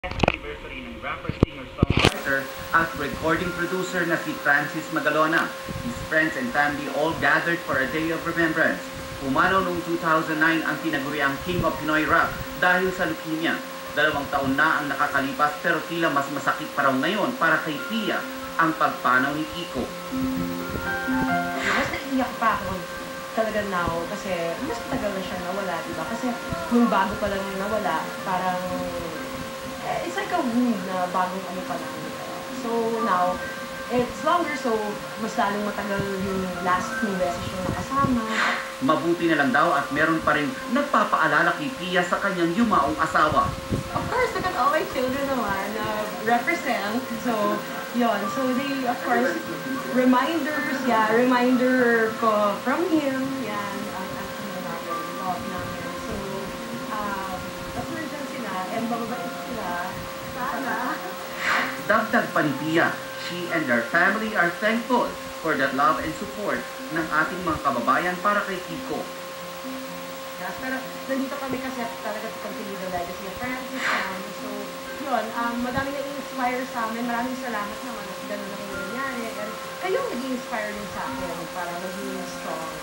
Anniversary ng rapper, singer, songwriter at recording producer na si Francis Magalona. His friends and family all gathered for a day of remembrance. Pumanaw noong 2009 ang tinaguriang King of Pinoy Rap dahil sa leukemia. 2 taon na ang nakakalipas pero tila mas masakit pa raw ngayon para kay Pia ang pagpanaw ni Kiko. Mas naiiyak pa ako talaga now kasi mas tagal na siya nawala, diba? Kasi nung bago pa lang yung nawala, parang it's like a wound na bagong ano pa lang. So now, it's longer, so mas lalong matagal yung last few beses yung nakasama. Mabuti na lang daw at meron pa rin nagpapaalala kay Pia sa kanyang yumaong asawa. Of course, because all my children naman represent. So, yun. So they, of course, reminder ko from him. Yan, ang ano namin, love namin. So, that's where dyan sila, and bababait sila. Sana. Dagdag pa ni Pia, she and her family are thankful for the love and support ng ating mga kababayan para kay Kiko. Yes, pero nandito kami kasi talaga to continue the legacy of Francis. So, yun, madami na-inspire sa amin. Maraming salamat naman at gano'n lang yung nangyari. And kayong nag-inspire din sa akin para maging strong.